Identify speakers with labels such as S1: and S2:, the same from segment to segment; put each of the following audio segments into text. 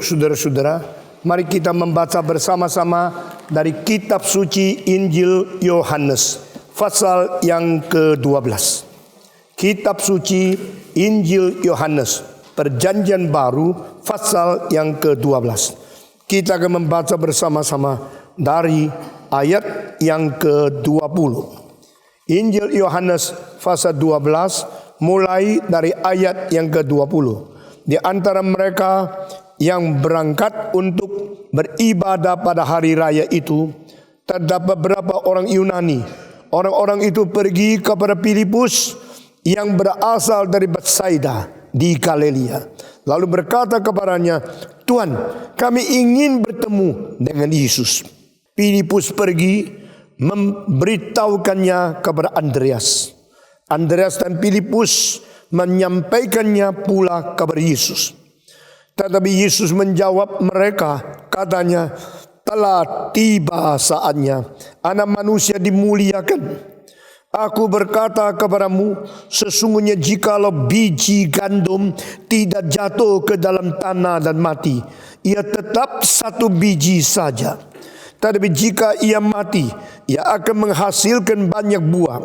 S1: Saudara-saudara, mari kita membaca bersama-sama dari kitab suci Injil Yohanes, pasal yang ke-12. Kitab suci Injil Yohanes, Perjanjian Baru, pasal yang ke-12. Kita akan membaca bersama-sama dari ayat yang ke-20. Injil Yohanes pasal 12, mulai dari ayat yang ke-20. Di antara mereka yang berangkat untuk beribadah pada hari raya itu, terdapat beberapa orang Yunani. Orang-orang itu pergi kepada Filipus yang berasal dari Betsaida di Galilea. Lalu berkata kepadanya, "Tuhan, kami ingin bertemu dengan Yesus." Filipus pergi memberitahukannya kepada Andreas. Andreas dan Filipus menyampaikannya pula kepada Yesus. Tetapi Yesus menjawab mereka, katanya, "Telah tiba saatnya Anak Manusia dimuliakan. Aku berkata kepadamu, sesungguhnya jikalau biji gandum tidak jatuh ke dalam tanah dan mati, ia tetap satu biji saja. Tetapi jika ia mati, ia akan menghasilkan banyak buah.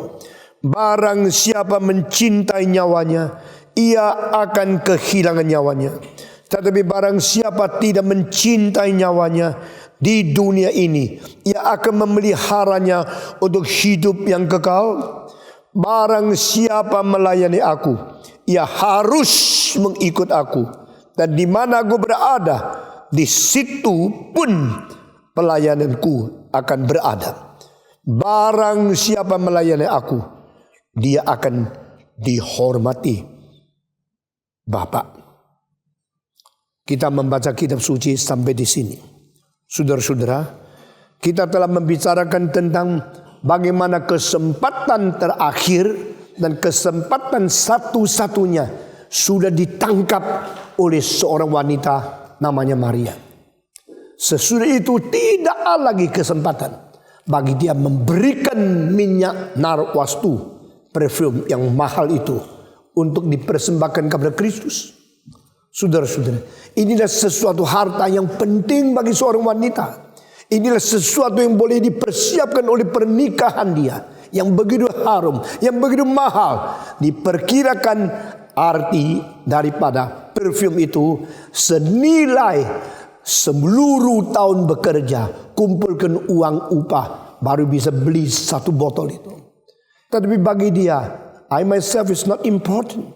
S1: Barang siapa mencintai nyawanya, ia akan kehilangan nyawanya. Tetapi barang siapa tidak mencintai nyawanya di dunia ini, ia akan memeliharanya untuk hidup yang kekal. Barang siapa melayani aku, ia harus mengikut aku. Dan di mana aku berada, di situ pun pelayananku akan berada. Barang siapa melayani aku, dia akan dihormati Bapa." Kita membaca kitab suci sampai di sini. Saudara-saudara, kita telah membicarakan tentang bagaimana kesempatan terakhir dan kesempatan satu-satunya sudah ditangkap oleh seorang wanita namanya Maria. Sesudah itu tidak ada lagi kesempatan bagi dia memberikan minyak narwastu, parfum yang mahal itu, untuk dipersembahkan kepada Kristus. Saudara-saudara, inilah sesuatu harta yang penting bagi seorang wanita. Inilah sesuatu yang boleh dipersiapkan oleh pernikahan dia, yang begitu harum, yang begitu mahal. Diperkirakan arti daripada parfum itu senilai seluruh tahun bekerja, kumpulkan uang upah, baru bisa beli satu botol itu. Tetapi bagi dia, I myself is not important.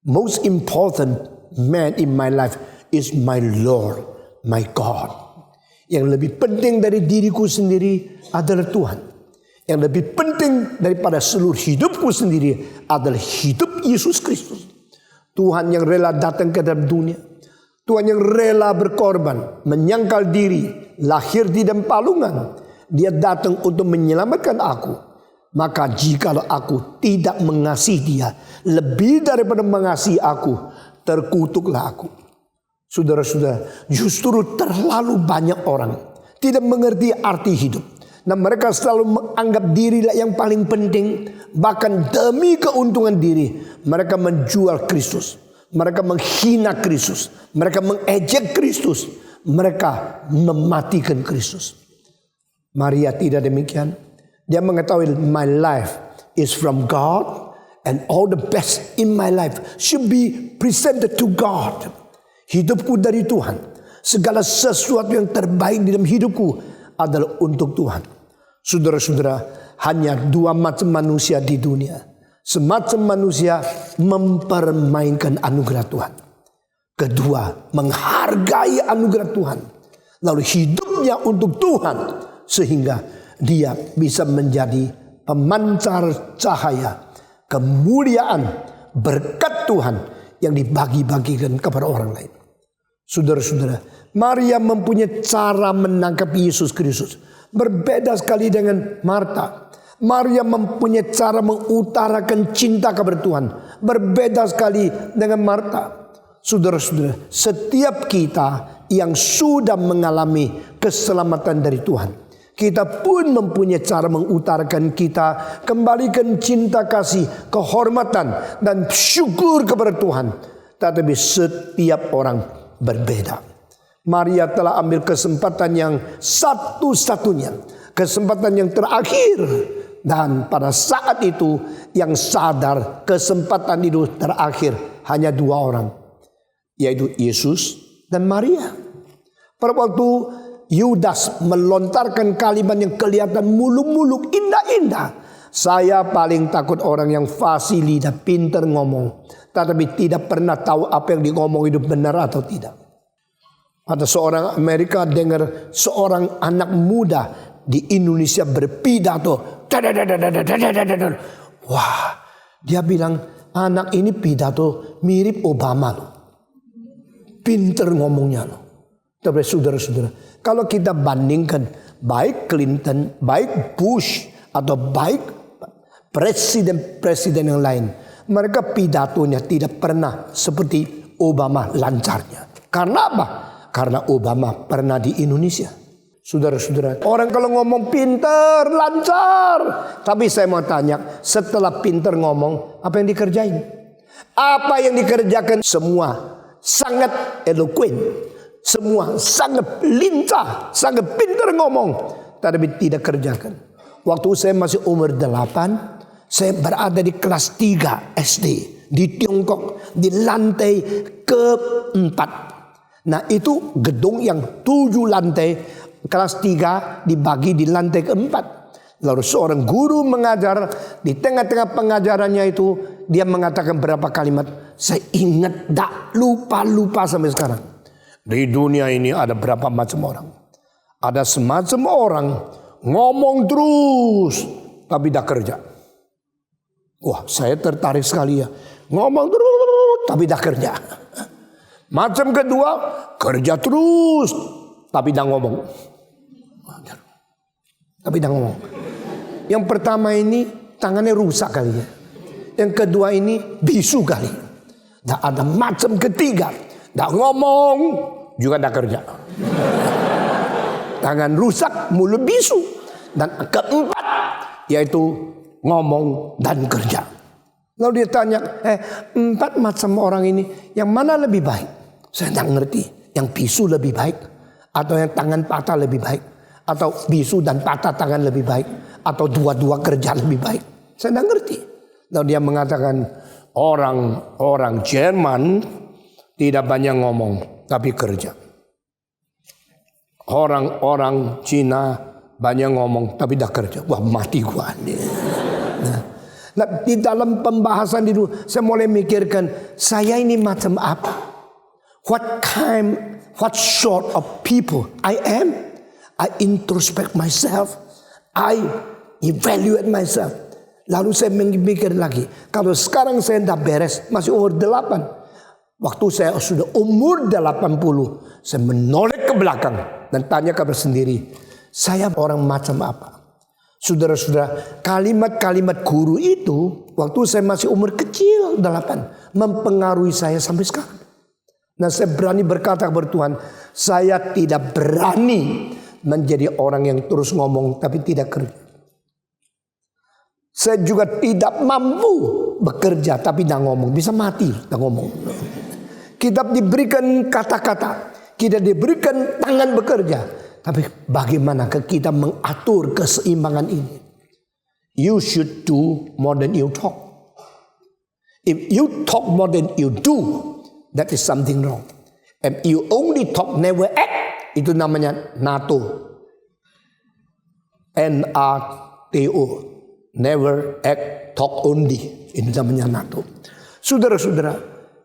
S1: Most important man in my life is my Lord, my God. Yang lebih penting dari diriku sendiri adalah Tuhan. Yang lebih penting daripada seluruh hidupku sendiri adalah hidup Yesus Kristus. Tuhan yang rela datang ke dalam dunia. Tuhan yang rela berkorban, menyangkal diri, lahir di dalam palungan. Dia datang untuk menyelamatkan aku. Maka jikalau aku tidak mengasihi dia lebih daripada mengasihi aku, terkutuklah aku. Saudara-saudara, justru terlalu banyak orang tidak mengerti arti hidup. Dan mereka selalu menganggap dirilah yang paling penting. Bahkan demi keuntungan diri, mereka menjual Kristus. Mereka menghina Kristus. Mereka mengejek Kristus. Mereka mematikan Kristus. Maria tidak demikian. Dia mengetahui my life is from God. And all the best in my life should be presented to God. Hidupku dari Tuhan. Segala sesuatu yang terbaik dalam hidupku adalah untuk Tuhan. Saudara-saudara, hanya dua macam manusia di dunia. Semacam manusia mempermainkan anugerah Tuhan. Kedua, menghargai anugerah Tuhan. Lalu hidupnya untuk Tuhan. Sehingga dia bisa menjadi pemancar cahaya, kemuliaan, berkat Tuhan yang dibagi-bagikan kepada orang lain. Saudara-saudara, Maria mempunyai cara menangkap Yesus Kristus. Berbeda sekali dengan Marta. Maria mempunyai cara mengutarakan cinta kepada Tuhan. Berbeda sekali dengan Marta. Saudara-saudara, setiap kita yang sudah mengalami keselamatan dari Tuhan, kita pun mempunyai cara mengutarakan kita, kembalikan cinta kasih, kehormatan dan syukur kepada Tuhan. Tetapi setiap orang berbeda. Maria telah ambil kesempatan yang satu-satunya, kesempatan yang terakhir. Dan pada saat itu yang sadar kesempatan itu terakhir hanya 2 orang, yaitu Yesus dan Maria. Pada waktu Yudas melontarkan kalimat yang kelihatan muluk-muluk, indah-indah. Saya paling takut orang yang fasih dan pintar ngomong, tetapi tidak pernah tahu apa yang ngomong itu benar atau tidak. Ada seorang Amerika dengar seorang anak muda di Indonesia berpidato. Wah, dia bilang anak ini pidato mirip Obama loh. Pinter ngomongnya loh. Tapi saudara-saudara, kalau kita bandingkan baik Clinton, baik Bush, atau baik presiden-presiden yang lain, mereka pidatonya tidak pernah seperti Obama lancarnya. Karena apa? Karena Obama pernah di Indonesia. Saudara-saudara, orang kalau ngomong pinter, lancar. Tapi saya mau tanya, setelah pinter ngomong, apa yang dikerjain? Apa yang dikerjakan? Semua sangat eloquent, semua sangat lincah, sangat pinter ngomong, tapi tidak kerjakan. Waktu saya masih umur 8, saya berada di kelas 3 SD di Tiongkok, di lantai ke-4. Nah itu gedung yang 7 lantai, kelas 3 dibagi di lantai ke-4. Lalu seorang guru mengajar, di tengah-tengah pengajarannya itu dia mengatakan berapa kalimat. Saya ingat, tak lupa sampai sekarang. Di dunia ini ada berapa macam orang. Ada semacam orang ngomong terus tapi tak kerja. Wah, saya tertarik sekali ya. Ngomong terus tapi tak kerja. Macam kedua, kerja terus tapi tak ngomong. Tapi tak ngomong. Yang pertama ini tangannya rusak kali ya. Yang kedua ini bisu kali. Dan ada macam ketiga, tak ngomong juga tak kerja. Tangan rusak, mulut bisu. Dan keempat yaitu ngomong dan kerja. Lalu dia tanya, 4 macam orang ini yang mana lebih baik? Saya tak ngerti. Yang bisu lebih baik, atau yang tangan patah lebih baik, atau bisu dan patah tangan lebih baik, atau dua-dua kerja lebih baik? Saya tak ngerti. Lalu dia mengatakan, orang Jerman tidak banyak ngomong tapi kerja. Orang Cina banyak ngomong tapi tidak kerja. Wah, mati gua. Nah, di dalam pembahasan itu saya mulai mikirkan, saya ini macam apa? What sort of people I am? I introspect myself. I evaluate myself. Lalu saya mikir lagi, kalau sekarang saya tidak beres, masih umur 8. Waktu saya sudah umur 80, saya menoleh ke belakang dan tanya kepada sendiri, saya orang macam apa? Saudara-saudara, kalimat-kalimat guru itu, waktu saya masih umur kecil 8, mempengaruhi saya sampai sekarang. Nah, saya berani berkata kepada Tuhan, saya tidak berani menjadi orang yang terus ngomong tapi tidak kerja. Saya juga tidak mampu bekerja tapi tidak ngomong. Bisa mati tidak ngomong. Kita diberikan kata-kata, kita diberikan tangan bekerja, tapi bagaimana kita mengatur keseimbangan ini? You should do more than you talk. If you talk more than you do, that is something wrong. And you only talk, never act, itu namanya NATO. NATO. Never act, talk only. Ini namanya NATO. Saudara-saudara,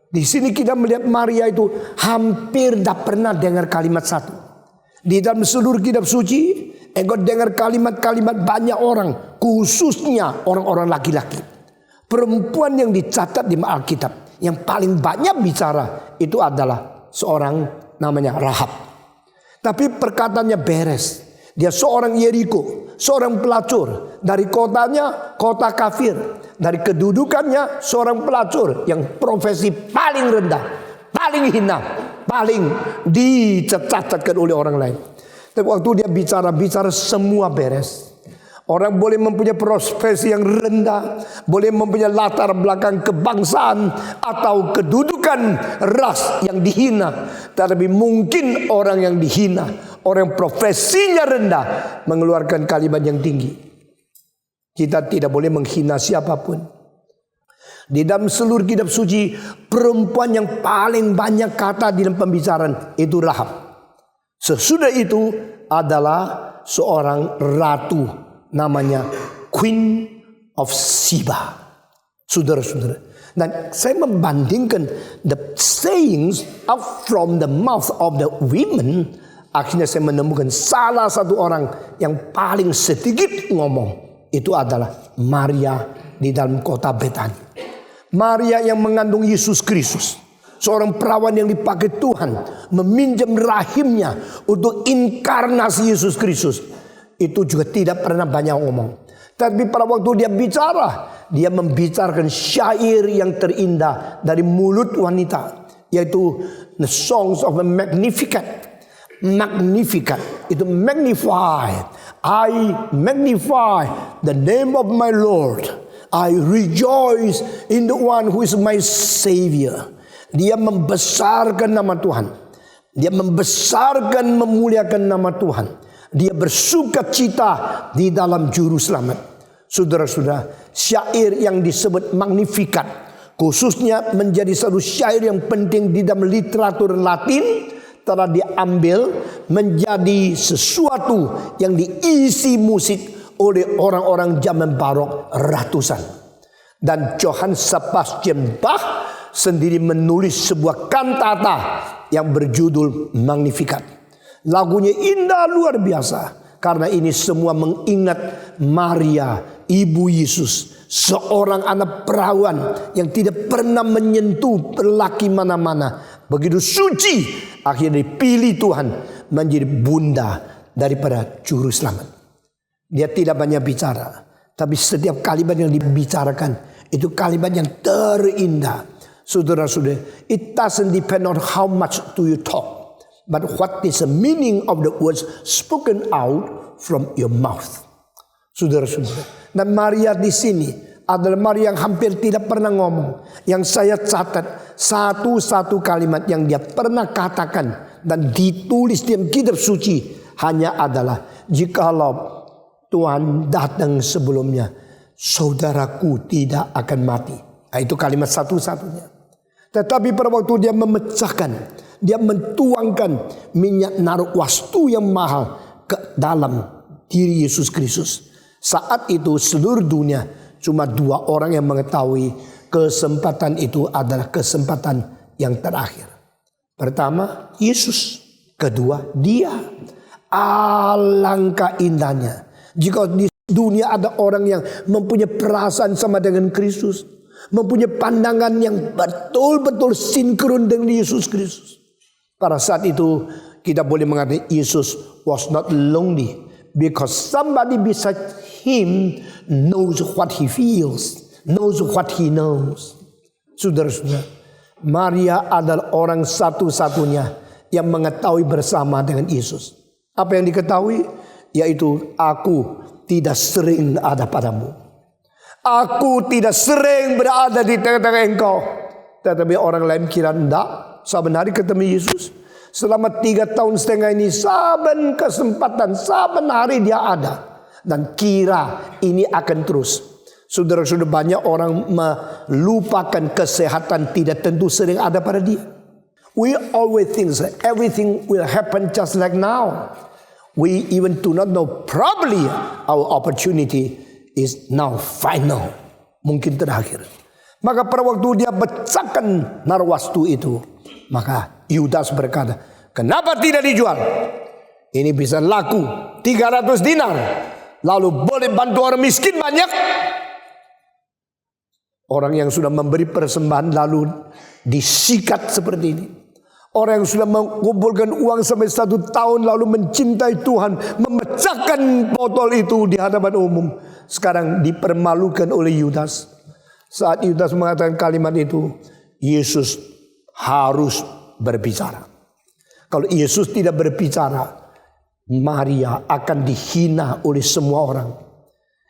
S1: di sini kita melihat Maria itu hampir tidak pernah dengar kalimat satu. Di dalam seluruh kitab suci, engkau dengar kalimat-kalimat banyak orang, khususnya orang-orang laki-laki. Perempuan yang dicatat di Alkitab yang paling banyak bicara itu adalah seorang namanya Rahab. Tapi perkataannya beres. Dia seorang Yeriko, seorang pelacur. Dari kotanya, kota kafir. Dari kedudukannya, seorang pelacur yang profesi paling rendah, paling hina, paling dicacatkan oleh orang lain. Tapi waktu dia bicara semua beres. Orang boleh mempunyai profesi yang rendah, boleh mempunyai latar belakang kebangsaan atau kedudukan bukan ras yang dihina, tetapi mungkin orang yang dihina, orang yang profesinya rendah, mengeluarkan kalimat yang tinggi. Kita tidak boleh menghina siapapun. Di dalam seluruh kitab suci, perempuan yang paling banyak kata di dalam pembicaraan itu Rahab. Sesudah itu adalah seorang ratu, namanya Queen of Sheba. Saudara-saudara, dan saya membandingkan the sayings up from the mouth of the women. Akhirnya saya menemukan salah satu orang yang paling sedikit ngomong, itu adalah Maria di dalam kota Betani. Maria yang mengandung Yesus Kristus, seorang perawan yang dipakai Tuhan meminjam rahimnya untuk inkarnasi Yesus Kristus. Itu juga tidak pernah banyak ngomong. Tapi pada waktu dia bicara, dia membicarakan syair yang terindah dari mulut wanita, yaitu the songs of the Magnificat. Magnificat itu magnify. I magnify the name of my Lord. I rejoice in the one who is my Savior. Dia membesarkan nama Tuhan. Dia membesarkan, memuliakan nama Tuhan. Dia bersuka cita di dalam juru selamat. Saudara-saudara, syair yang disebut Magnificat khususnya menjadi satu syair yang penting di dalam literatur Latin, telah diambil menjadi sesuatu yang diisi musik oleh orang-orang zaman barok ratusan. Dan Johann Sebastian Bach sendiri menulis sebuah kantata yang berjudul Magnificat. Lagunya indah luar biasa, karena ini semua mengingat Maria, ibu Yesus, seorang anak perawan yang tidak pernah menyentuh lelaki mana-mana. Begitu suci, akhirnya dipilih Tuhan menjadi bunda daripada juru selamat. Dia tidak banyak bicara, tapi setiap kalimat yang dibicarakan itu kalimat yang terindah. Saudara-saudara, it doesn't depend on how much do you talk, but what is the meaning of the words spoken out from your mouth. Saudara-saudara, dan Maria di sini adalah Maria yang hampir tidak pernah ngomong. Yang saya catat, satu-satu kalimat yang dia pernah katakan dan ditulis di kitab suci hanya adalah, jikalau Tuhan datang sebelumnya, saudaraku tidak akan mati. Nah, itu kalimat satu-satunya. Tetapi pada waktu dia memecahkan, dia mentuangkan minyak narwastu yang mahal ke dalam diri Yesus Kristus. Saat itu seluruh dunia cuma 2 orang yang mengetahui kesempatan itu adalah kesempatan yang terakhir. Pertama, Yesus. Kedua, dia. Alangkah indahnya jika di dunia ada orang yang mempunyai perasaan sama dengan Kristus, mempunyai pandangan yang betul-betul sinkron dengan Yesus Kristus. Pada saat itu kita boleh mengatakan Yesus was not lonely, because somebody beside him knows what he feels, knows what he knows. Saudara-saudara, Maria adalah orang satu-satunya yang mengetahui bersama dengan Yesus. Apa yang diketahui? Yaitu, aku tidak sering ada padamu. Aku tidak sering berada di tengah-tengah engkau. Tetapi orang lain kira enggak. Saben hari ketemu Yesus. Selama 3,5 tahun ini, saben kesempatan, saben hari dia ada. Dan kira ini akan terus. Saudara-saudara, banyak orang melupakan kesehatan tidak tentu sering ada pada dia. We always think that everything will happen just like now. We even do not know probably our opportunity is now final. Mungkin terakhir. Maka pada waktu dia pecahkan narwastu itu, maka Yudas berkata, kenapa tidak dijual? Ini bisa laku 300 dinar. Lalu boleh bantu orang miskin banyak. Orang yang sudah memberi persembahan lalu disikat seperti ini. Orang yang sudah mengumpulkan uang sampai 1 tahun lalu mencintai Tuhan, memecahkan botol itu di hadapan umum, sekarang dipermalukan oleh Yudas. Saat Yudas mengatakan kalimat itu, Yesus harus berbicara. Kalau Yesus tidak berbicara, Maria akan dihina oleh semua orang.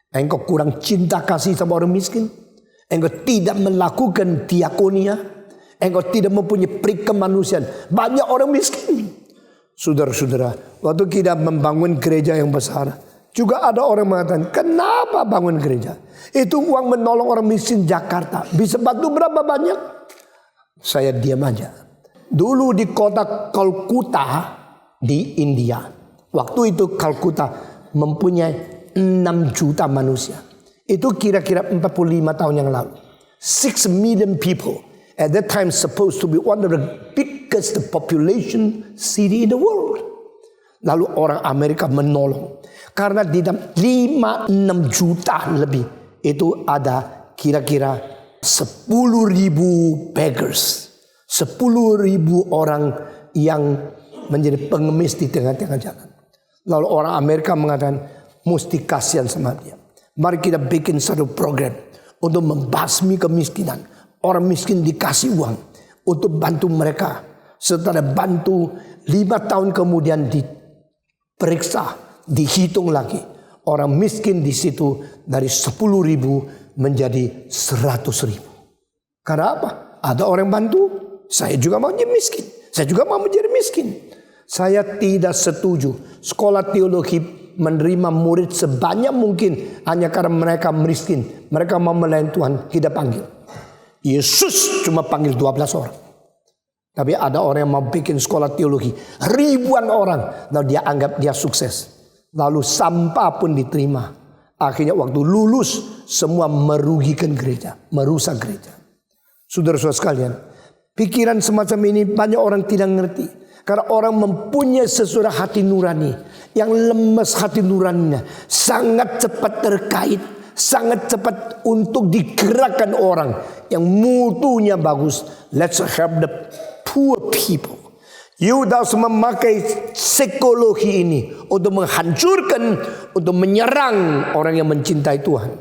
S1: Engkau kurang cinta kasih sama orang miskin. Engkau tidak melakukan diakonia. engkau tidak mempunyai peri kemanusiaan. Banyak orang miskin. Saudara-saudara, waktu kita membangun gereja yang besar, juga ada orang mengatakan, kenapa bangun gereja? Itu uang menolong orang miskin Jakarta. Bisa bantu berapa banyak? Saya diam aja. Dulu di kota Calcutta di India, waktu itu Calcutta mempunyai 6 juta manusia. Itu kira-kira 45 tahun yang lalu. 6 million people. At that time supposed to be one of the biggest population city in the world. Lalu orang Amerika menolong. Karena di dalam 5-6 juta lebih. Itu ada kira-kira 10.000 beggars. 10.000 orang yang menjadi pengemis di tengah-tengah jalan. Lalu orang Amerika mengatakan, mesti kasihan sama dia. Mari kita bikin satu program untuk membasmi kemiskinan. Orang miskin dikasih uang untuk bantu mereka. Setelah bantu 5 tahun kemudian diperiksa, dihitung lagi. Orang miskin di situ dari 10.000 menjadi 100.000. Karena apa? Ada orang bantu. Saya juga mau jadi miskin. Saya juga mau menjadi miskin. Saya tidak setuju sekolah teologi menerima murid sebanyak mungkin hanya karena mereka miskin. Mereka mau melayani Tuhan, tidak panggil. Yesus cuma panggil 12 orang. Tapi ada orang yang mau bikin sekolah teologi. Ribuan orang. Lalu dia anggap dia sukses. Lalu sampah pun diterima. Akhirnya waktu lulus semua merugikan gereja. Merusak gereja. Saudara-saudara sekalian. Pikiran semacam ini banyak orang tidak ngerti. Karena orang mempunyai sesuatu hati nurani. Yang lemes hati nuraninya. Sangat cepat terkait. Sangat cepat untuk digerakkan orang yang mutunya bagus. Let's help the poor people. Yudas memakai psikologi ini untuk menghancurkan, untuk menyerang orang yang mencintai Tuhan.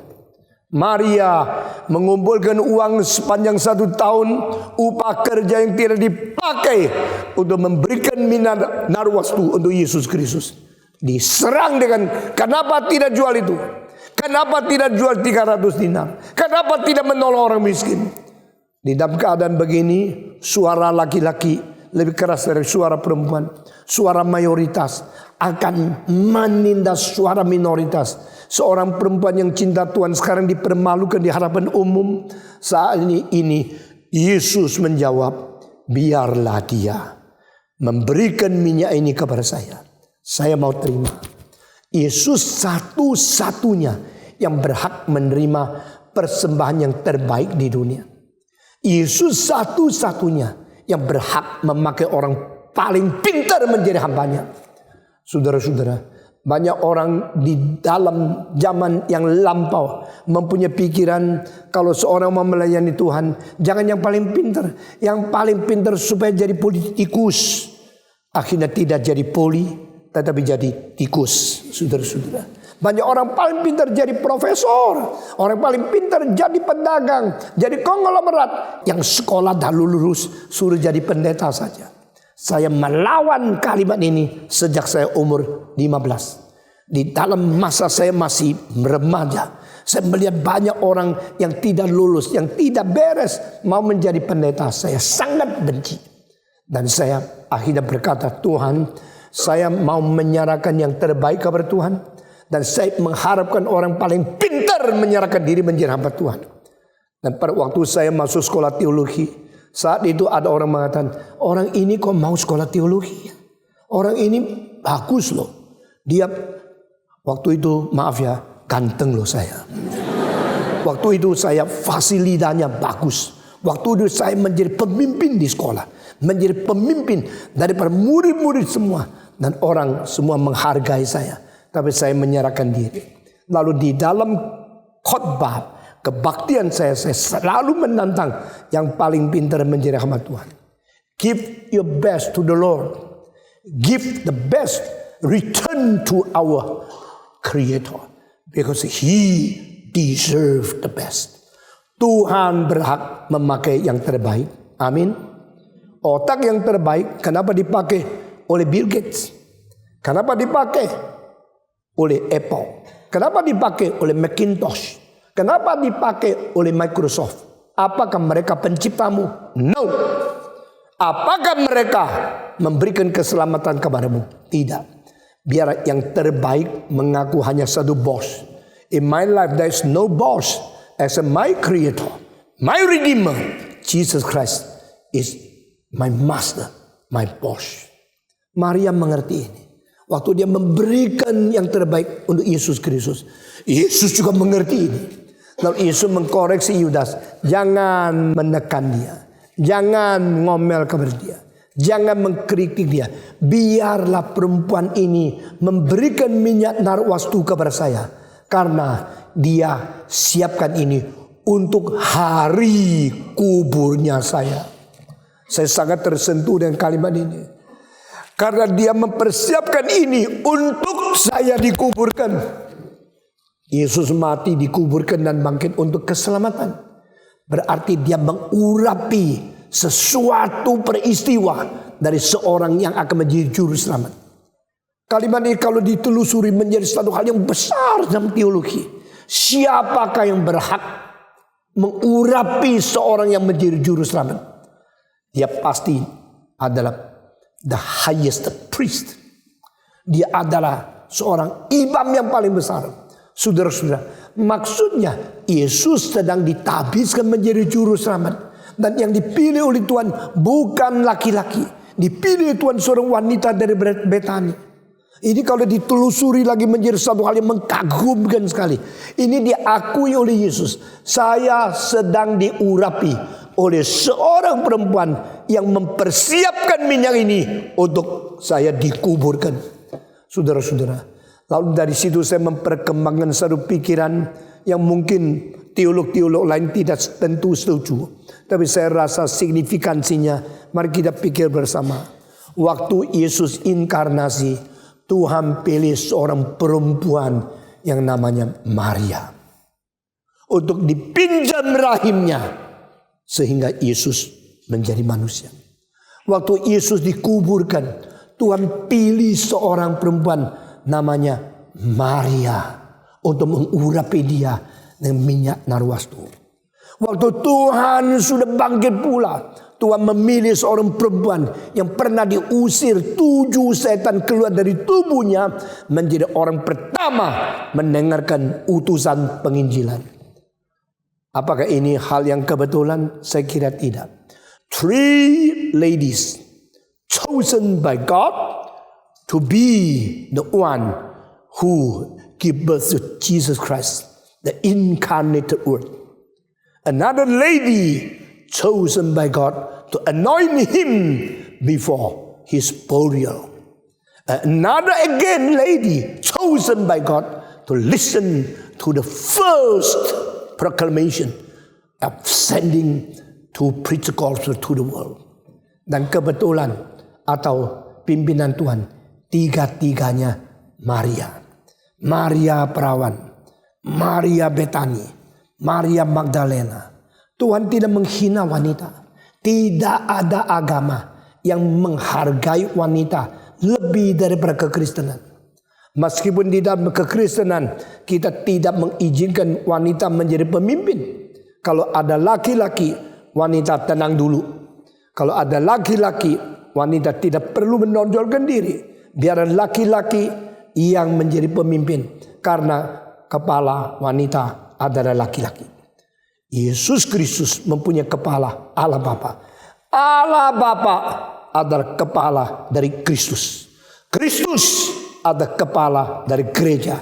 S1: Maria mengumpulkan uang sepanjang 1 tahun, upah kerja yang tidak dipakai untuk memberikan narwastu untuk Yesus Kristus. Diserang dengan, kenapa tidak jual itu? Kenapa tidak jual 300 dinar? Kenapa tidak menolong orang miskin? Di dalam keadaan begini, suara laki-laki lebih keras dari suara perempuan. Suara mayoritas akan menindas suara minoritas. Seorang perempuan yang cinta Tuhan sekarang dipermalukan di hadapan umum. Saat ini Yesus menjawab, biarlah dia memberikan minyak ini kepada saya. Saya mau terima. Yesus satu-satunya yang berhak menerima persembahan yang terbaik di dunia. Yesus satu-satunya yang berhak memakai orang paling pintar menjadi hambanya. Saudara-saudara, banyak orang di dalam zaman yang lampau mempunyai pikiran kalau seorang mau melayani Tuhan, jangan yang paling pintar. Yang paling pintar supaya jadi politikus. Akhirnya tidak jadi poli, tetapi jadi tikus, saudara-saudara. Banyak orang paling pintar jadi profesor. Orang paling pintar jadi pedagang, jadi konglomerat. Yang sekolah dah lulus, suruh jadi pendeta saja. Saya melawan kalimat ini sejak saya umur 15. Di dalam masa saya masih remaja, saya melihat banyak orang yang tidak lulus, yang tidak beres, mau menjadi pendeta. Saya sangat benci. Dan saya akhirnya berkata, Tuhan, saya mau menyerahkan yang terbaik kepada Tuhan. Dan saya mengharapkan orang paling pintar menyerahkan diri menjadi hamba Tuhan. Dan pada waktu saya masuk sekolah teologi, saat itu ada orang mengatakan, orang ini kok mau sekolah teologi? Orang ini bagus loh. Dia waktu itu, maaf ya, ganteng loh saya. Waktu itu saya fasilitanya bagus. Waktu itu saya menjadi pemimpin di sekolah. Menjadi pemimpin daripada murid-murid semua. Dan orang semua menghargai saya. Tapi saya menyerahkan diri. Lalu di dalam khotbah kebaktian saya selalu menantang yang paling pintar menjadi hamba Tuhan. Give your best to the Lord. Give the best. Return to our Creator. Because He deserves the best. Tuhan berhak memakai yang terbaik. Amin. Otak yang terbaik kenapa dipakai oleh Bill Gates? Kenapa dipakai oleh Apple? Kenapa dipakai oleh Macintosh? Kenapa dipakai oleh Microsoft? Apakah mereka penciptamu? No. Apakah mereka memberikan keselamatan kepadamu? Tidak. Biar yang terbaik mengaku hanya satu bos. In my life there is no boss as my creator, my redeemer. Jesus Christ is my master, my boss. Maria mengerti ini. Waktu dia memberikan yang terbaik untuk Yesus Kristus, Yesus juga mengerti ini. Lalu Yesus mengkoreksi Yudas, jangan menekan dia, jangan ngomel kepada dia, jangan mengkritik dia. Biarlah perempuan ini memberikan minyak narwastu kepada saya, karena dia siapkan ini untuk hari kuburnya saya. Saya sangat tersentuh dengan kalimat ini, karena dia mempersiapkan ini untuk saya dikuburkan. Yesus mati, dikuburkan dan bangkit untuk keselamatan. Berarti dia mengurapi sesuatu peristiwa dari seorang yang akan menjadi juru selamat. Kalimat ini kalau ditelusuri menjadi satu hal yang besar dalam teologi. Siapakah yang berhak mengurapi seorang yang menjadi juru selamat? Dia pasti adalah the highest priest. Dia adalah seorang imam yang paling besar. Saudara-saudara, maksudnya Yesus sedang ditabiskan menjadi juru selamat. Dan yang dipilih oleh Tuhan bukan laki-laki. Dipilih Tuhan seorang wanita dari Betani. Ini kalau ditelusuri lagi menjadi satu hal yang mengagumkan sekali. Ini diakui oleh Yesus. Saya sedang diurapi oleh seorang perempuan yang mempersiapkan minyak ini untuk saya dikuburkan. Saudara-saudara, lalu dari situ saya memperkembangkan satu pikiran yang mungkin teolog-teolog lain tidak tentu setuju. Tapi saya rasa signifikansinya, mari kita pikir bersama. Waktu Yesus inkarnasi, Tuhan pilih seorang perempuan yang namanya Maria untuk dipinjam rahimnya sehingga Yesus menjadi manusia. Waktu Yesus dikuburkan, Tuhan pilih seorang perempuan namanya Maria untuk mengurapi dia dengan minyak narwastu. Waktu Tuhan sudah bangkit pula, Tuhan memilih seorang perempuan yang pernah diusir 7 setan keluar dari tubuhnya menjadi orang pertama mendengarkan utusan penginjilan. Apakah ini hal yang kebetulan? Saya kira tidak. 3 ladies chosen by God to be the one who give birth to Jesus Christ, the incarnated Word. Another lady chosen by God to anoint him before his burial. Another again lady chosen by God to listen to the first proclamation of sending to preach the gospel to the world. Dan kebetulan atau pimpinan Tuhan, tiga-tiganya Maria. Maria perawan, Maria Betani, Maria Magdalena. Tuhan tidak menghina wanita. Tidak ada agama yang menghargai wanita lebih daripada kekristenan. Meskipun di dalam kekristenan kita tidak mengizinkan wanita menjadi pemimpin. Kalau ada laki-laki, wanita tenang dulu. Kalau ada laki-laki, wanita tidak perlu menonjolkan diri. Biar laki-laki yang menjadi pemimpin. Karena kepala wanita adalah laki-laki. Yesus Kristus mempunyai kepala Allah Bapa. Allah Bapa adalah kepala dari Kristus. Kristus adalah kepala dari gereja.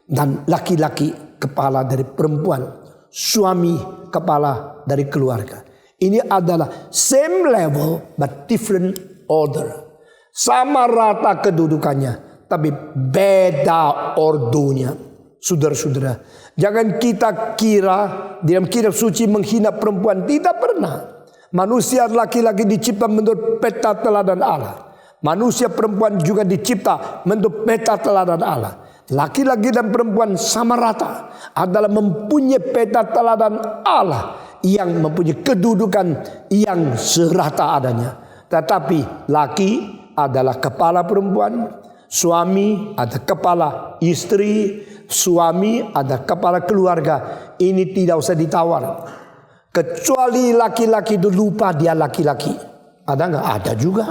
S1: Dan laki-laki kepala dari perempuan. Suami kepala dari keluarga. Ini adalah same level but different order. Sama rata kedudukannya, tapi beda ordonya. Saudara-saudara, jangan kita kira dalam kitab suci menghina perempuan. Tidak pernah. Manusia laki-laki dicipta menurut peta teladan Allah. Manusia perempuan juga dicipta menurut peta teladan Allah. Laki-laki dan perempuan sama rata adalah mempunyai peta teladan Allah yang mempunyai kedudukan yang serata adanya. Tetapi laki adalah kepala perempuan, suami adalah kepala istri, suami adalah kepala keluarga. Ini tidak usah ditawar. Kecuali laki-laki itu lupa dia laki-laki. Ada nggak? Ada juga.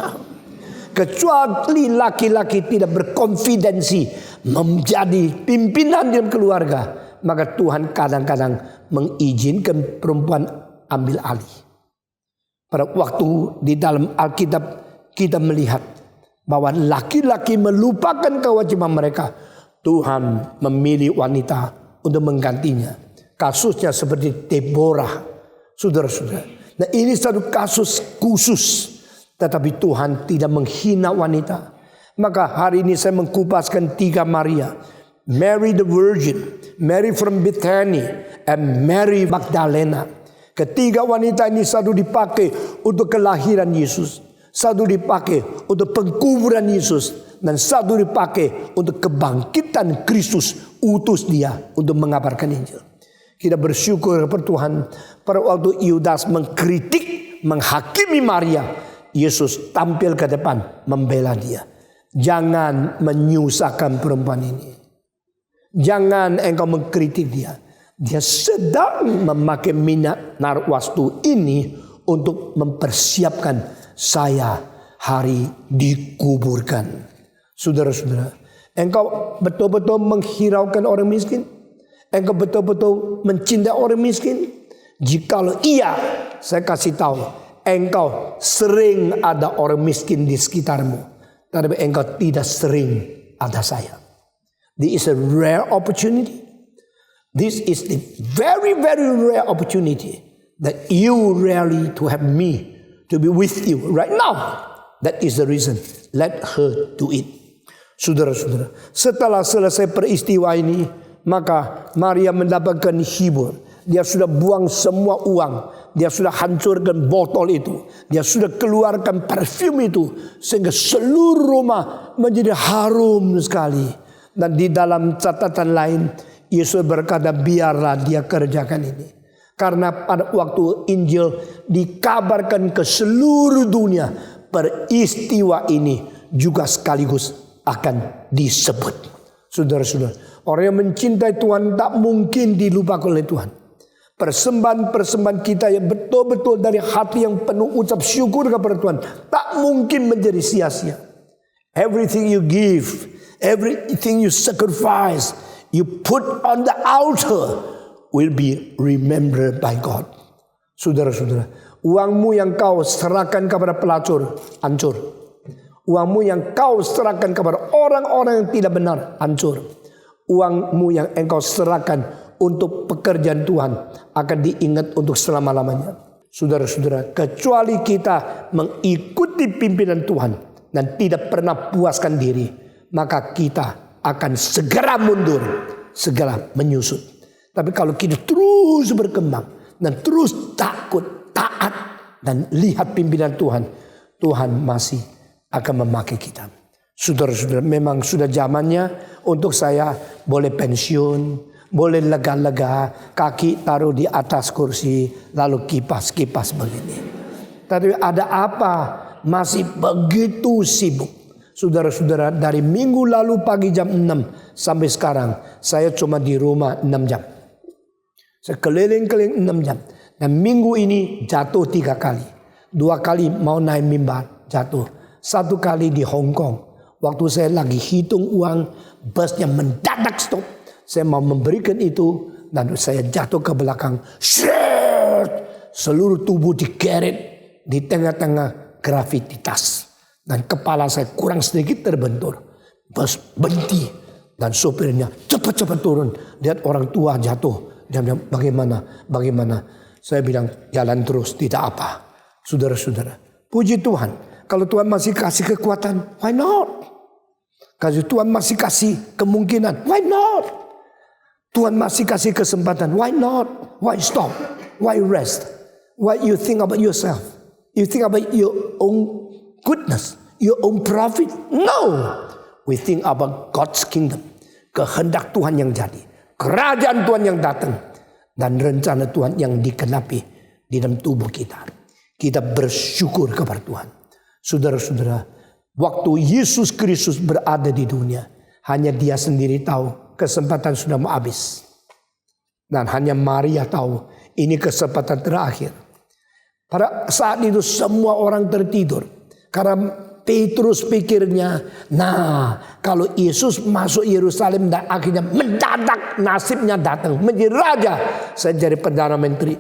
S1: Kecuali laki-laki tidak berkonfidensi menjadi pimpinan dalam keluarga, maka Tuhan kadang-kadang mengizinkan perempuan ambil alih. Pada waktu di dalam Alkitab kita melihat bahwa laki-laki melupakan kewajiban mereka, Tuhan memilih wanita untuk menggantinya. Kasusnya seperti Deborah, saudara-saudara. Nah, ini satu kasus khusus, tetapi Tuhan tidak menghina wanita. Maka hari ini saya mengkupaskan 3 Maria. Mary the Virgin, Mary from Bethany, and Mary Magdalena. Ketiga wanita ini satu dipakai untuk kelahiran Yesus, satu dipakai untuk pengkuburan Yesus, dan satu dipakai untuk kebangkitan Kristus, utus dia untuk mengabarkan Injil. Kita bersyukur kepada Tuhan. Pada waktu Yudas mengkritik, menghakimi Maria, Yesus tampil ke depan membela dia. Jangan menyusahkan perempuan ini. Jangan engkau mengkritik dia. Dia sedang memakai minyak narwastu ini untuk mempersiapkan saya hari dikuburkan. Saudara-saudara, engkau betul-betul menghiraukan orang miskin? Engkau betul-betul mencintai orang miskin? Jikalau iya, saya kasih tahu, engkau sering ada orang miskin di sekitarmu, tapi engkau tidak sering ada saya. This is a rare opportunity. This is the very, very rare opportunity that you rarely to have me to be with you right now. That is the reason. Let her do it. Saudara-saudara, setelah selesai peristiwa ini, maka Maria mendapatkan hibur. Dia sudah buang semua uang. Dia sudah hancurkan botol itu. Dia sudah keluarkan parfum itu. Sehingga seluruh rumah menjadi harum sekali. Dan di dalam catatan lain, Yesus berkata, biarlah dia kerjakan ini. Karena pada waktu Injil dikabarkan ke seluruh dunia, peristiwa ini juga sekaligus akan disebut. Saudara-saudara, orang yang mencintai Tuhan tak mungkin dilupakan oleh Tuhan. Persembahan-persembahan kita yang betul-betul dari hati yang penuh ucap syukur kepada Tuhan tak mungkin menjadi sia-sia. Everything you give, everything you sacrifice, you put on the altar will be remembered by God. Saudara-saudara, uangmu yang kau serahkan kepada pelacur, hancur. Uangmu yang kau serahkan kepada orang-orang yang tidak benar, hancur. Uangmu yang engkau serahkan untuk pekerjaan Tuhan akan diingat untuk selama-lamanya. Saudara-saudara, kecuali kita mengikuti pimpinan Tuhan dan tidak pernah puaskan diri, maka kita akan segera mundur, segera menyusut. Tapi kalau kita terus berkembang dan terus takut, taat dan lihat pimpinan Tuhan, Tuhan masih akan memakai kita. Saudara-saudara, memang sudah zamannya untuk saya boleh pensiun, boleh lega-lega, kaki taruh di atas kursi, lalu kipas-kipas begini. Tapi ada apa? Masih begitu sibuk. Saudara-saudara, dari minggu lalu pagi jam 6 sampai sekarang, saya cuma di rumah 6 jam. Saya keliling-keliling 6 jam. Dan minggu ini jatuh 3 kali. 2 kali mau naik mimbar, jatuh. 1 kali di Hong Kong. Waktu saya lagi hitung uang, busnya mendadak stop. Saya mau memberikan itu, dan saya jatuh ke belakang. Seluruh tubuh digeret di tengah-tengah gravititas. Dan kepala saya kurang sedikit terbentur. Bus berhenti. Dan sopirnya cepat-cepat turun. Lihat orang tua jatuh. Dia bilang, bagaimana? Saya bilang, jalan terus, tidak apa. Saudara-saudara, puji Tuhan. Kalau Tuhan masih kasih kekuatan, why not? Kalau Tuhan masih kasih kemungkinan, why not? Tuhan masih kasih kesempatan, why not? Why stop? Why rest? Why you think about yourself? You think about your own goodness, your own profit? No. We think about God's kingdom. Kehendak Tuhan yang jadi. Kerajaan Tuhan yang datang. Dan rencana Tuhan yang dikenapi di dalam tubuh kita. Kita bersyukur kepada Tuhan. Saudara-saudara, waktu Yesus Kristus berada di dunia, hanya dia sendiri tahu kesempatan sudah mau habis. Dan hanya Maria tahu Ini kesempatan terakhir. Pada saat itu semua orang tertidur. Karena Petrus pikirnya, nah kalau Yesus masuk Yerusalem dan akhirnya mendadak nasibnya datang menjadi raja, saya jadi perdana menteri.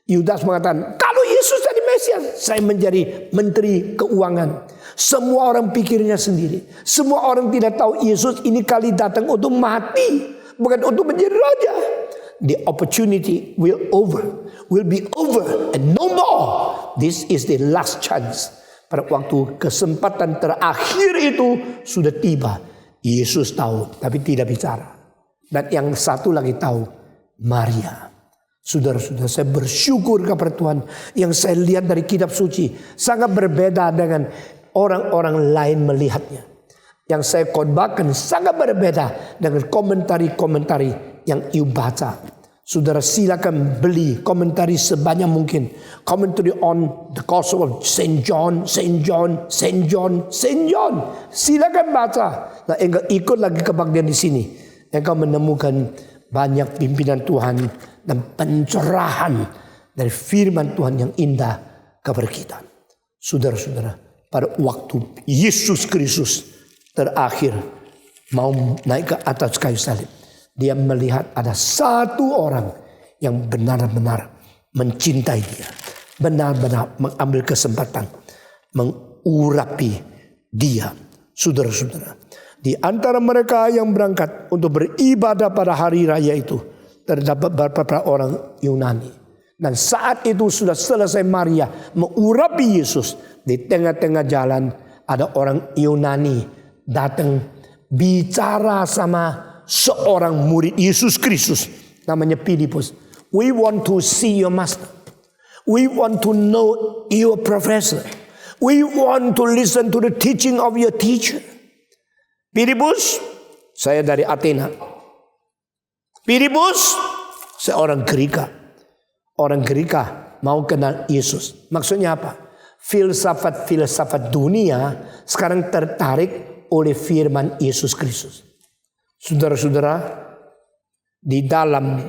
S1: Yudas mengatakan, kalau Yesus jadi Mesias, saya menjadi menteri keuangan. Semua orang pikirnya sendiri. Semua orang tidak tahu Yesus ini kali datang untuk mati, bukan untuk menjadi raja. The opportunity will be over and no more. This is the last chance. Pada waktu kesempatan terakhir itu sudah tiba. Yesus tahu tapi tidak bicara. Dan yang satu lagi tahu, Maria. Saudara-saudara, saya bersyukur kepada Tuhan. Yang saya lihat dari kitab suci sangat berbeda dengan orang-orang lain melihatnya. Yang saya khotbahkan sangat berbeda dengan komentari-komentari yang you baca. Saudara silakan beli komentari sebanyak mungkin. Commentary on the Gospel of Saint John. Silakan baca. Nah, engkau ikut lagi kebaktian di sini. Engkau menemukan banyak pimpinan Tuhan dan pencerahan dari firman Tuhan yang indah kepada kita. Saudara-saudara, pada waktu Yesus Kristus terakhir mau naik ke atas kayu salib, dia melihat ada satu orang yang benar-benar mencintai dia. Benar-benar mengambil kesempatan mengurapi dia. Saudara-saudara, di antara mereka yang berangkat untuk beribadah pada hari raya itu, terdapat beberapa orang Yunani. Dan saat itu sudah selesai Maria mengurapi Yesus. Di tengah-tengah jalan ada orang Yunani datang bicara sama seorang murid Yesus Kristus namanya Filipus. We want to see your master. We want to know your professor. We want to listen to the teaching of your teacher. Filipus, saya dari Athena. Filipus, saya orang Gerika. Orang Gerika mau kenal Yesus. Maksudnya apa? Filsafat-filsafat dunia sekarang tertarik oleh firman Yesus Kristus. Saudara-saudara, di dalam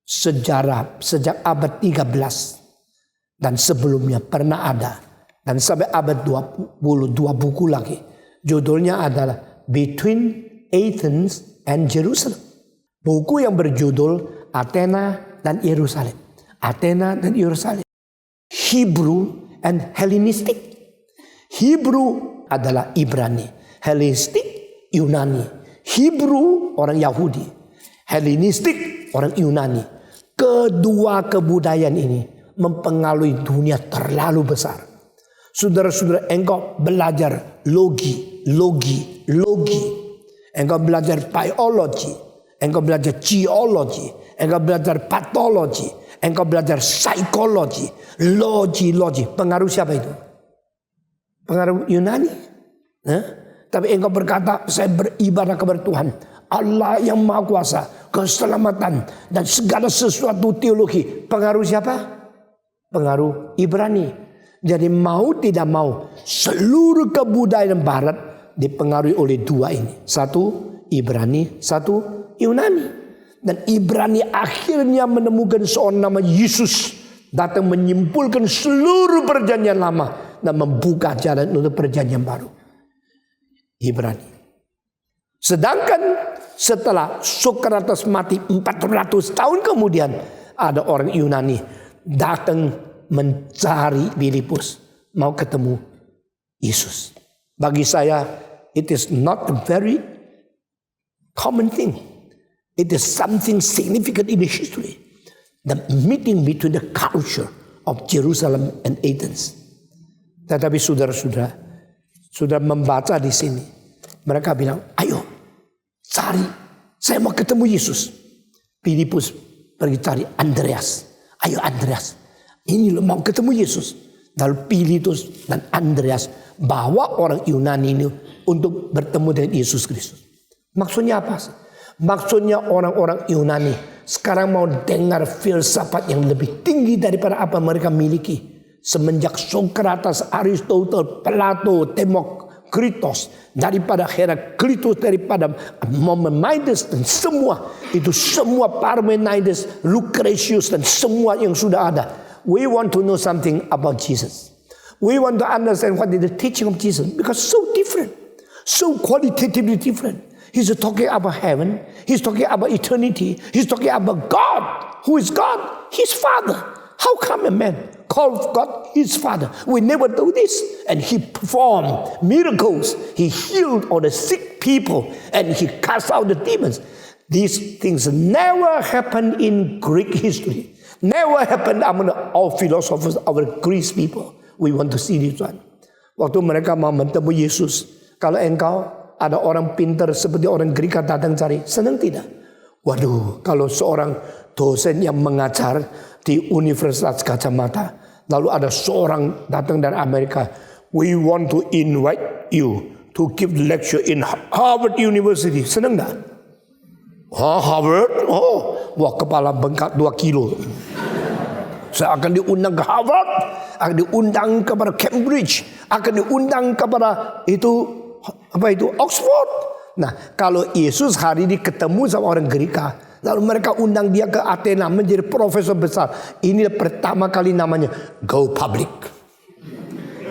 S1: sejarah sejak abad 13 dan sebelumnya pernah ada, dan sampai abad 20 dua buku lagi. Judulnya adalah Between Athens and Jerusalem. Buku yang berjudul Athena dan Yerusalem. Athena dan Yerusalem. Hebrew and Hellenistic. Hebrew adalah Ibrani, Hellenistic Yunani. Hebrew orang Yahudi, Hellenistik orang Yunani. Kedua kebudayaan ini mempengaruhi dunia terlalu besar. Saudara-saudara, engkau belajar logi. Engkau belajar biologi, engkau belajar geologi, engkau belajar patologi, engkau belajar psikologi, logi. Pengaruh siapa itu? Pengaruh Yunani. Tapi engkau berkata, saya beribadah kepada Tuhan, Allah yang Maha Kuasa, keselamatan dan segala sesuatu teologi. Pengaruh siapa? Pengaruh Ibrani. Jadi mau tidak mau, seluruh kebudayaan Barat dipengaruhi oleh dua ini. Satu Ibrani, satu Yunani. Dan Ibrani akhirnya menemukan seorang nama Yesus, datang menyimpulkan seluruh perjanjian lama dan membuka jalan untuk perjanjian baru. Ibrani. Sedangkan setelah Sokrates mati 400 tahun kemudian, ada orang Yunani datang mencari Filipus, mau ketemu Yesus. Bagi saya, it is not a very common thing. It is something significant in the history. The meeting between the culture of Jerusalem and Athens. Tetapi saudara-saudara, sudah membaca di sini, mereka bilang, ayo cari, saya mau ketemu Yesus. Filipus pergi cari Andreas. Ayo Andreas, ini lo mau ketemu Yesus. Lalu Filipus dan Andreas bawa orang Yunani ini untuk bertemu dengan Yesus Kristus. Maksudnya apa sih? Maksudnya orang-orang Yunani sekarang mau dengar filsafat yang lebih tinggi daripada apa mereka miliki. Semenjak Sokrates, Aristoteles, Plato, Kritos, daripada Heraklitus, daripada Maimonides dan semua itu, semua Parmenides, Lucretius dan semua yang sudah ada. We want to know something about Jesus. We want to understand what is the teaching of Jesus, because so different, so qualitatively different. He's talking about heaven. He's talking about eternity. He's talking about God. Who is God? His Father. How come a man called God his Father? We never do this. And he performed miracles. He healed all the sick people. And he cast out the demons. These things never happened in Greek history. Never happened among our philosophers, our Greek people. We want to see this one. Waktu mereka mau bertemu Yesus, kalau engkau ada orang pintar seperti orang Greek datang cari, senang tidak? Waduh, kalau seorang dosen yang mengajar di Universitas Gajah Mada, lalu ada seorang datang dari Amerika, we want to invite you to give lecture in Harvard University. Senang tak? Harvard? Wah, kepala bengkak 2 kilo. Saya akan diundang ke Harvard, akan diundang kepada Cambridge, akan diundang kepada Oxford. Nah, kalau Yesus hari ini ketemu sama orang Gerika, lalu mereka undang dia ke Athena menjadi profesor besar. Ini pertama kali namanya go public.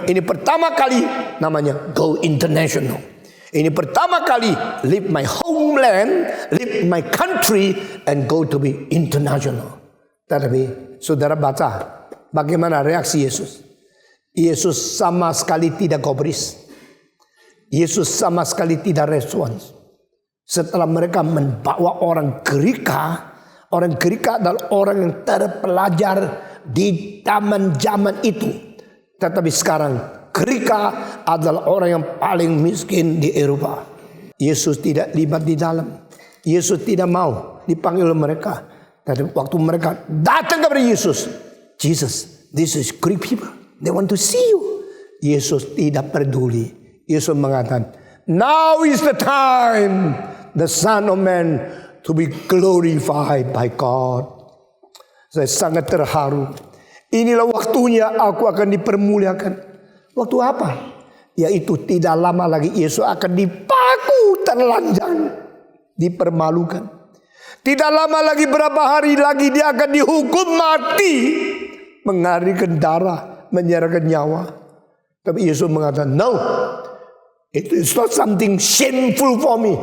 S1: Ini pertama kali namanya go international. Ini pertama kali leave my homeland, leave my country and go to be international. Tetapi saudara baca bagaimana reaksi Yesus. Yesus sama sekali tidak gubris. Yesus sama sekali tidak respons. Setelah mereka membawa orang Gerika adalah orang yang terpelajar di zaman itu. Tetapi sekarang Gerika adalah orang yang paling miskin di Eropa. Yesus tidak libat di dalam. Yesus tidak mau dipanggil oleh mereka. Dan waktu mereka datang kepada Yesus, Jesus, this is Greek people. They want to see you. Yesus tidak peduli. Yesus mengatakan, now is the time the Son of Man to be glorified by God. Saya sangat terharu. Inilah waktunya aku akan dipermuliakan. Waktu apa? Yaitu tidak lama lagi Yesus akan dipaku telanjang, dipermalukan. Tidak lama lagi, berapa hari lagi dia akan dihukum mati, mengalirkan darah, menyerahkan nyawa. Tapi Yesus mengatakan, no, it is not something shameful for me.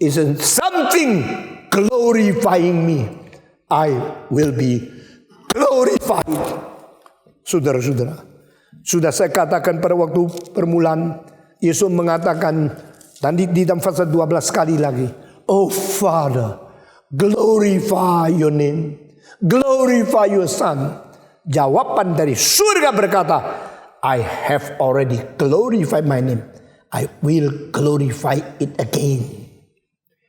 S1: It's something glorifying me. I will be glorified. Saudara-saudara, sudah saya katakan pada waktu permulaan, Yesus mengatakan tadi di dalam pasal 12 kali lagi, oh Father, glorify your name, glorify your Son. Jawaban dari surga berkata, I have already glorified my name. I will glorify it again.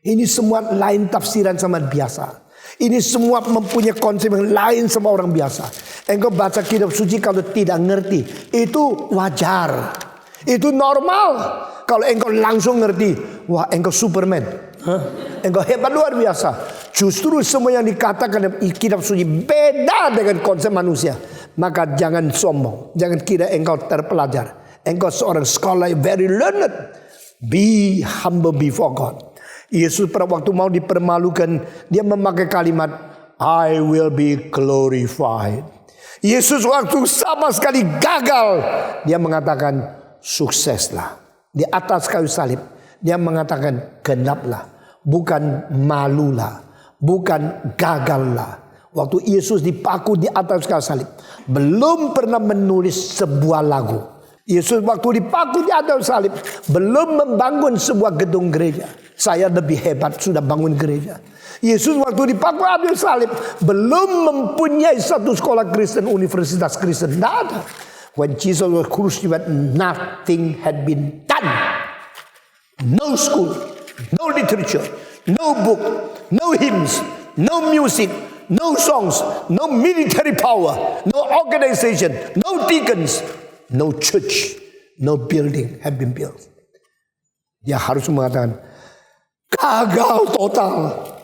S1: Ini semua lain tafsiran sama biasa. Ini semua mempunyai konsep yang lain sama orang biasa. Engkau baca kitab suci kalau tidak ngerti, itu wajar. Itu normal. Kalau engkau langsung ngerti, wah engkau Superman. Engkau hebat luar biasa. Justru semua yang dikatakan di kitab suci beda dengan konsep manusia. Maka jangan sombong. Jangan kira engkau terpelajar. Engkau seorang scholar very learned. Be humble before God. Yesus pada waktu mau dipermalukan, dia memakai kalimat, I will be glorified. Yesus waktu sama sekali gagal, dia mengatakan, sukseslah. Di atas kayu salib, dia mengatakan, genaplah. Bukan malulah, bukan gagallah. Waktu Yesus dipaku di atas kayu salib, belum pernah menulis sebuah lagu. Yesus waktu dipaku di atas salib, belum membangun sebuah gedung gereja. Saya lebih hebat sudah bangun gereja. Yesus waktu dipaku di atas salib, belum mempunyai satu sekolah Kristen, universitas Kristen. Tidak ada. When Jesus was crucified, nothing had been done. No school, no literature, no book, no hymns, no music, no songs, no military power, no organization, no deacons, no church, no building have been built. Dia harus mengatakan gagal total.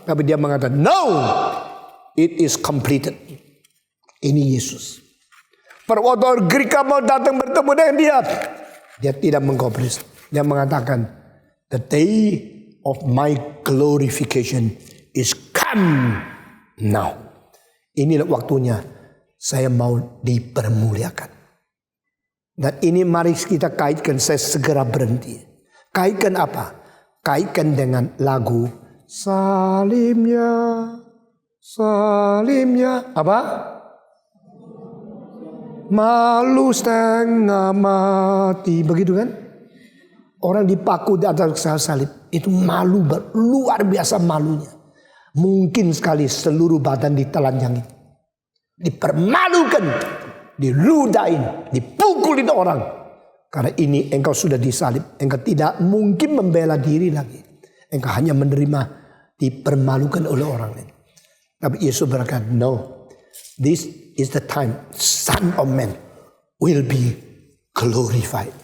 S1: Tapi dia mengatakan no, it is completed. Ini Yesus. Pada waktu Gerika mau datang bertemu dengan dia, Dia tidak mengkompromis. Dia mengatakan, the day of my glorification is come now. Inilah waktunya saya mau dipermuliakan. Dan ini mari kita kaitkan, saya segera berhenti. Kaitkan apa? Kaitkan dengan lagu Salimnya, Salimnya. Apa? Malu setengah mati. Begitu kan? Orang dipaku di atas salib. Itu malu, luar biasa malunya. Mungkin sekali seluruh badan ditelanjangi. Dipermalukan. Diludahin. Dipukulin orang. Karena ini engkau sudah disalib. Engkau tidak mungkin membela diri lagi. Engkau hanya menerima, dipermalukan oleh orang lain. Tapi Yesus berkata, no. This is the time Son of Man will be glorified.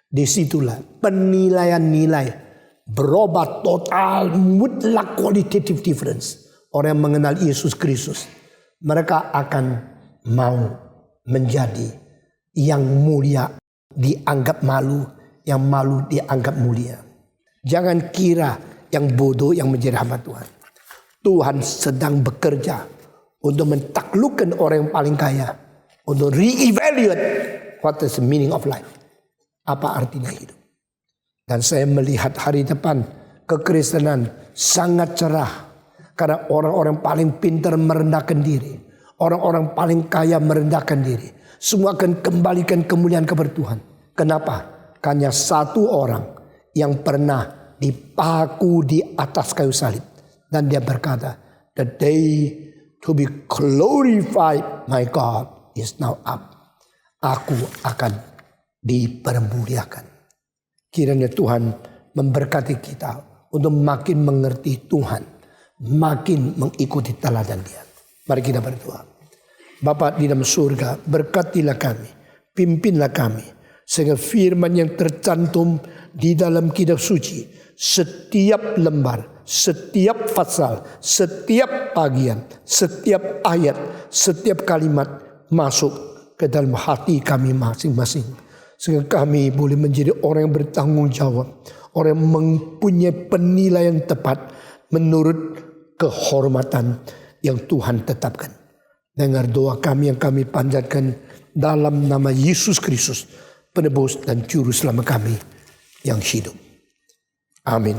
S1: Disitulah penilaian nilai berubah total, mutlak, qualitative difference. Orang yang mengenal Yesus Kristus, mereka akan mau menjadi yang mulia dianggap malu, yang malu dianggap mulia. Jangan kira yang bodoh yang menjadi hamba Tuhan. Tuhan sedang bekerja untuk mentaklukkan orang yang paling kaya, untuk re-evaluate what is the meaning of life. Apa artinya hidup? Dan saya melihat hari depan kekristenan sangat cerah. Karena orang-orang paling pintar merendahkan diri. Orang-orang paling kaya merendahkan diri. Semua akan kembalikan kemuliaan kepada Tuhan. Kenapa? Hanya satu orang yang pernah dipaku di atas kayu salib. Dan dia berkata, the day to be glorified my God is now up. Aku akan dipermuliakan. Kiranya Tuhan memberkati kita untuk makin mengerti Tuhan, makin mengikuti teladan Dia. Mari kita berdoa. Bapa di dalam surga, berkatilah kami, pimpinlah kami, sehingga firman yang tercantum di dalam kitab suci, setiap lembar, setiap pasal, setiap bagian, setiap ayat, setiap kalimat masuk ke dalam hati kami masing-masing. Sehingga kami boleh menjadi orang yang bertanggung jawab. Orang yang mempunyai penilaian tepat menurut kehormatan yang Tuhan tetapkan. Dengar doa kami yang kami panjatkan dalam nama Yesus Kristus, penebus dan juru selamat kami yang hidup. Amin.